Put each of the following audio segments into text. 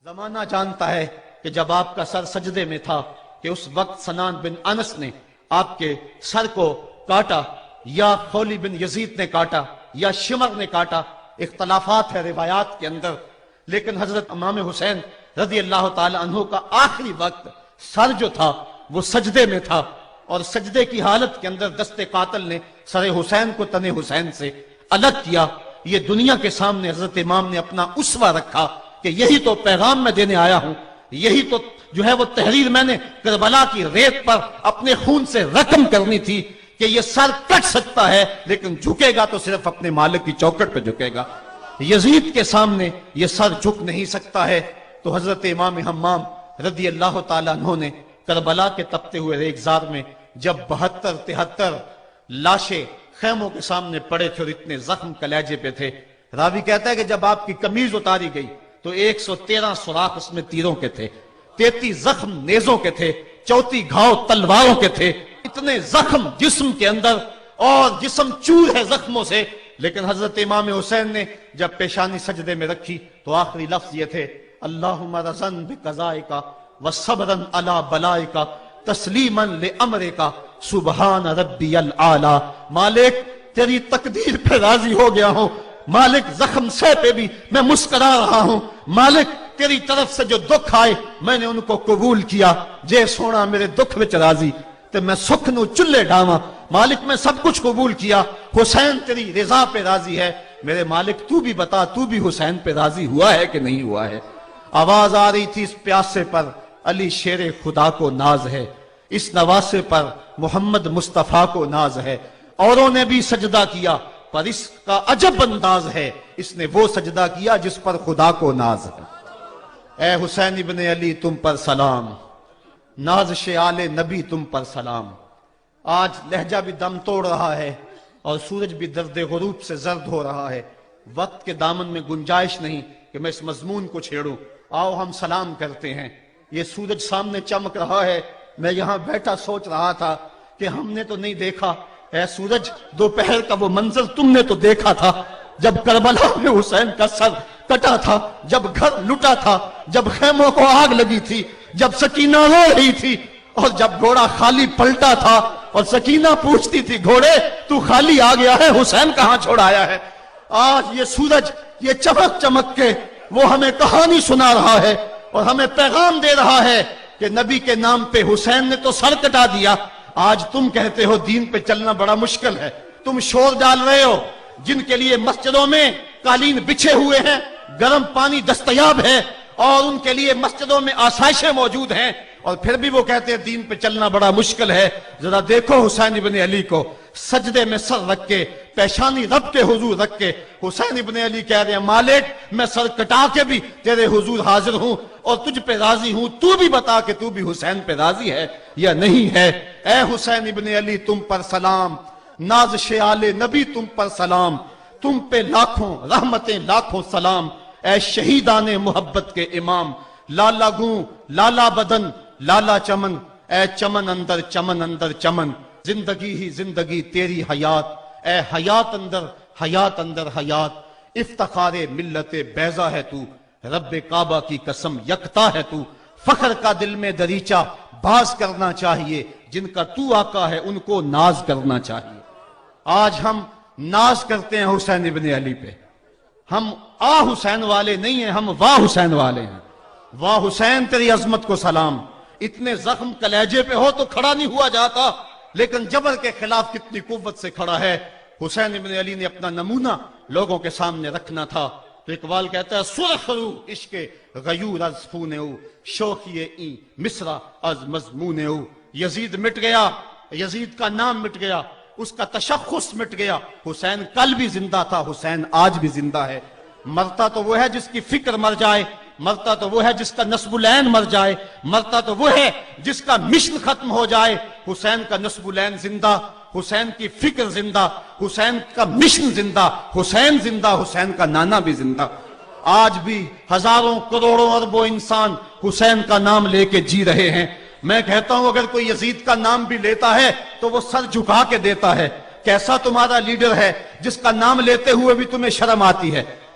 زمانہ جانتا ہے کہ جب آپ کا سر سجدے میں تھا کہ اس وقت سنان بن انس نے آپ کے سر کو کاٹا یا خولی بن یزید نے کاٹا یا شمر نے کاٹا، اختلافات ہے روایات کے اندر، لیکن حضرت امام حسین رضی اللہ تعالی عنہ کا آخری وقت سر جو تھا وہ سجدے میں تھا، اور سجدے کی حالت کے اندر دست قاتل نے سر حسین کو تن حسین سے الگ کیا۔ یہ دنیا کے سامنے حضرت امام نے اپنا اسوہ رکھا کہ یہی تو پیغام میں دینے آیا ہوں، یہی تو جو ہے وہ تحریر میں نے کربلا کی ریت پر اپنے خون سے رقم کرنی تھی کہ یہ سر کٹ سکتا ہے لیکن جھکے گا تو صرف اپنے مالک کی چوکٹ پہ جھکے گا، یزید کے سامنے یہ سر جھک نہیں سکتا ہے۔ تو حضرت امام حمام رضی اللہ تعالیٰ عنہ نے کربلا کے تپتے ہوئے ریگزار میں جب 72-73 لاشیں خیموں کے سامنے پڑے تھے اور اتنے زخم کلیجے پہ تھے، راوی کہتا ہے کہ جب آپ کی قمیض اتاری گئی تو 113 سوراخ اس میں تیروں کے تھے، 33 زخم نیزوں کے تھے، 34 گھاؤ تلواروں کے تھے، اتنے زخم جسم کے اندر اور جسم چور ہے زخموں سے۔ لیکن حضرت امام حسین نے جب پیشانی سجدے میں رکھی تو آخری لفظ یہ تھے، اللہم رضن بقضائکا وصبرن علی بلائکا تسلیما لامرکا سبحان ربی العالی۔ مالک تیری تقدیر پہ راضی ہو گیا ہوں، مالک زخم سے پہ بھی میں مسکرا رہا ہوں، مالک تیری طرف سے جو دکھ آئے میں نے ان کو قبول کیا، جے سونا میرے دکھ وچ راضی تے میں سکھ نو چلے ڈاواں، مالک میں سب کچھ قبول کیا، حسین تیری رضا پہ راضی ہے، میرے مالک تو بھی بتا تو بھی حسین پہ راضی ہوا ہے کہ نہیں ہوا ہے۔ آواز آ رہی تھی اس پیاسے پر علی شیر خدا کو ناز ہے، اس نواسے پر محمد مصطفیٰ کو ناز ہے، اوروں نے بھی سجدہ کیا پر اس کا عجب انداز ہے، اس نے وہ سجدہ کیا جس پر خدا کو ناز ہے۔ اے حسین ابن علی تم پر سلام، نازش آل نبی تم پر سلام۔ آج لہجہ بھی دم توڑ رہا ہے اور سورج بھی درد غروب سے زرد ہو رہا ہے، وقت کے دامن میں گنجائش نہیں کہ میں اس مضمون کو چھیڑوں، آؤ ہم سلام کرتے ہیں۔ یہ سورج سامنے چمک رہا ہے، میں یہاں بیٹھا سوچ رہا تھا کہ ہم نے تو نہیں دیکھا، اے سورج دوپہر کا وہ منظر تم نے تو دیکھا تھا جب کربلا میں حسین کا سر کٹا تھا، جب گھر لٹا تھا، جب خیموں کو آگ لگی تھی، جب سکینہ رو رہی تھی، اور جب گھوڑا خالی پلٹا تھا اور سکینہ پوچھتی تھی گھوڑے تو خالی آ گیا ہے، حسین کہاں چھوڑ آیا ہے۔ آج یہ سورج یہ چمک چمک کے وہ ہمیں کہانی سنا رہا ہے اور ہمیں پیغام دے رہا ہے کہ نبی کے نام پہ حسین نے تو سر کٹا دیا، آج تم کہتے ہو دین پہ چلنا بڑا مشکل ہے، تم شور ڈال رہے ہو، جن کے لیے مسجدوں میں قالین بچھے ہوئے ہیں، گرم پانی دستیاب ہے اور ان کے لیے مسجدوں میں آسائشیں موجود ہیں، اور پھر بھی وہ کہتے ہیں دین پہ چلنا بڑا مشکل ہے۔ ذرا دیکھو حسین ابن علی کو سجدے میں سر رکھ کے، پیشانی رب کے حضور رکھ کے حسین ابن علی کہہ رہے ہیں مالک میں سر کٹا کے بھی تیرے حضور حاضر ہوں اور تجھ پہ راضی ہوں، تو بھی بتا کہ تو بھی حسین پہ راضی ہے یا نہیں ہے۔ اے حسین ابن علی تم پر سلام، نازش آل نبی تم پر سلام، تم پہ لاکھوں رحمتیں لاکھوں سلام، اے شہیدان محبت کے امام، لالا گوں لالا بدن لالا چمن، اے چمن اندر چمن اندر چمن، زندگی ہی زندگی تیری حیات، اے حیات اندر حیات، افتخار ملت بیضا ہے تو، رب کعبہ کی قسم یکتا ہے تو، فخر کا دل میں دریچہ باز کرنا چاہیے، جن کا تو آقا ہے ان کو ناز کرنا چاہیے۔ آج ہم ناز کرتے ہیں حسین ابن علی پہ، ہم حسین والے نہیں ہیں، ہم واہ حسین والے ہیں۔ واہ حسین تیری عظمت کو سلام، اتنے زخم کلیجے پہ ہو تو کھڑا نہیں ہوا جاتا، لیکن جبر کے خلاف کتنی قوت سے کھڑا ہے۔ حسین ابن علی نے اپنا نمونہ لوگوں کے سامنے رکھنا تھا، تو اقبال کہتا ہے سرخ رو عشق غیور از خون او، شوخی این مصرع از مضمون او۔ یزید مٹ گیا، یزید کا نام مٹ گیا، اس کا تشخص مٹ گیا، حسین کل بھی زندہ تھا، حسین آج بھی زندہ ہے۔ مرتا تو وہ ہے جس کی فکر مر جائے، مرتا تو وہ ہے جس کا نصب العین مر جائے، مرتا تو وہ ہے جس کا مشن ختم ہو جائے۔ حسین کا نصب العین زندہ، حسین کی فکر زندہ، حسین کا مشن زندہ، حسین زندہ، حسین کا نانا بھی زندہ۔ آج بھی ہزاروں کروڑوں اربوں انسان حسین کا نام لے کے جی رہے ہیں۔ میں کہتا ہوں اگر کوئی یزید کا نام بھی لیتا ہے تو وہ سر جھکا کے دیتا ہے۔ کیسا تمہارا لیڈر ہے جس کا نام لیتے ہوئے بھی تمہیں شرم آتی ہے؟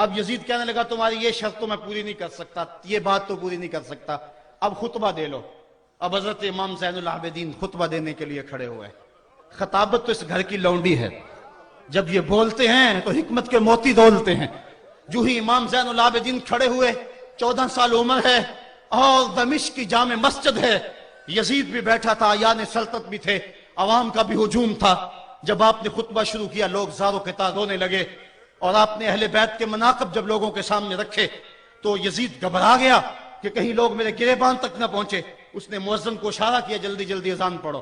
اب یزید کہنے لگا تمہاری یہ شرط تو میں پوری نہیں کر سکتا، یہ بات تو پوری نہیں کر سکتا، اب خطبہ دے لو۔ اب حضرت امام زین العابدین خطبہ دینے کے لیے کھڑے ہوئے۔ خطابت تو اس گھر کی لونڈی ہے، جب یہ بولتے ہیں تو حکمت کے موتی دولتے ہیں۔ جو ہی امام زین العابدین کھڑے ہوئے، 14 سال عمر ہے اور دمشق کی جامع مسجد ہے، یزید بھی بیٹھا تھا، یعنی سلطنت بھی تھے، عوام کا بھی ہجوم تھا۔ جب آپ نے خطبہ شروع کیا لوگ زاروں کے تار رونے لگے، اور آپ نے اہل بیت کے مناقب جب لوگوں کے سامنے رکھے تو یزید گھبرا گیا کہ کہیں لوگ میرے گریبان تک نہ پہنچے۔ اس نے مؤذن کو اشارہ کیا جلدی جلدی اذان پڑھو۔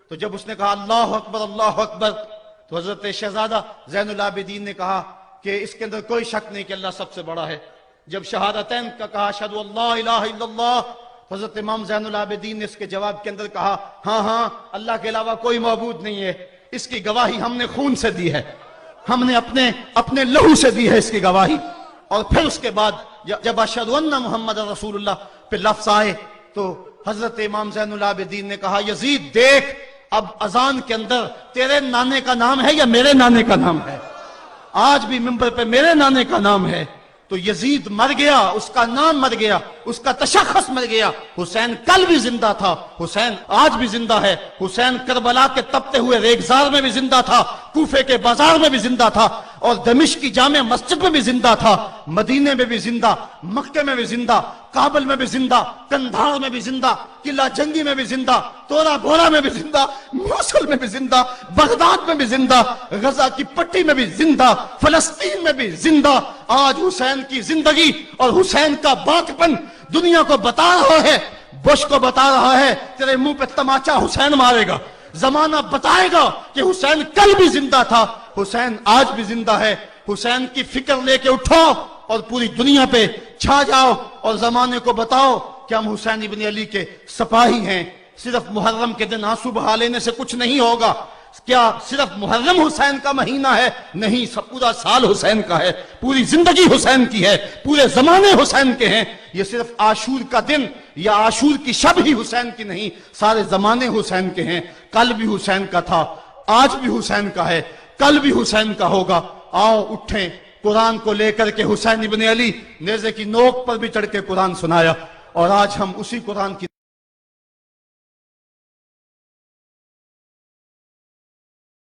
تو جب اس نے کہا اللہ اکبر اللہ اکبر، تو حضرت شہزادہ زین العابدین نے کہا کہ اس کے اندر کوئی شک نہیں کہ اللہ سب سے بڑا ہے۔ جب شہادتین کا کہا اشہد ان لا الہ الا اللہ، تو حضرت امام زین العابدین نے اس کے جواب کے اندر کہا ہاں ہاں اللہ کے علاوہ کوئی معبود نہیں ہے، اس کی گواہی ہم نے خون سے دی ہے، ہم نے اپنے لہو سے دی ہے اس کی گواہی۔ اور پھر اس کے بعد جب اشہد ان محمد رسول اللہ پہ لفظ آئے تو حضرت امام زین العابدین نے کہا یزید دیکھ، اب اذان کے اندر تیرے نانے کا نام ہے یا میرے نانے کا نام ہے؟ آج بھی منبر پہ میرے نانے کا نام ہے۔ تو یزید مر گیا، اس کا نام مر گیا، اس کا تشخص مر گیا۔ حسین کل بھی زندہ تھا، حسین آج بھی زندہ ہے، حسین کربلا کے تپتے ہوئے ریگزار میں بھی زندہ تھا، کوفے کے بازار میں بھی زندہ تھا، اور دمشق کی جامع مسجد میں بھی زندہ تھا، مدینے میں بھی زندہ، مکے میں بھی زندہ، کابل میں بھی زندہ، کندھار میں بھی زندہ، قلعہ جنگی میں بھی زندہ، تورا بورا میں بھی زندہ، موصل میں بھی زندہ، بغداد میں بھی زندہ، غزہ کی پٹی میں بھی زندہ، فلسطین میں بھی زندہ۔ آج حسین کی زندگی اور حسین کا باقپن دنیا کو بتا رہا ہے، بش کو بتا رہا ہے تیرے منہ پہ تماچا حسین مارے گا۔ زمانہ بتائے گا کہ حسین کل بھی زندہ تھا، حسین آج بھی زندہ ہے۔ حسین کی فکر لے کے اٹھو اور پوری دنیا پہ چھا جاؤ اور زمانے کو بتاؤ کہ ہم حسین ابن علی کے سپاہی ہیں۔ صرف محرم کے دن آنسو بہا لینے سے کچھ نہیں ہوگا۔ کیا صرف محرم حسین کا مہینہ ہے؟ نہیں، سب پورا سال حسین کا ہے، پوری زندگی حسین کی ہے، پورے زمانے حسین کے ہیں۔ یہ صرف عاشور کا دن یا عاشور کی شب ہی حسین کی نہیں، سارے زمانے حسین کے ہیں۔ کل بھی حسین کا تھا، آج بھی حسین کا ہے، کل بھی حسین کا ہوگا۔ آؤ اٹھیں، قرآن کو لے کر کے حسین ابن علی نیزے کی نوک پر بھی چڑھ کے قرآن سنایا، اور آج ہم اسی قرآن کی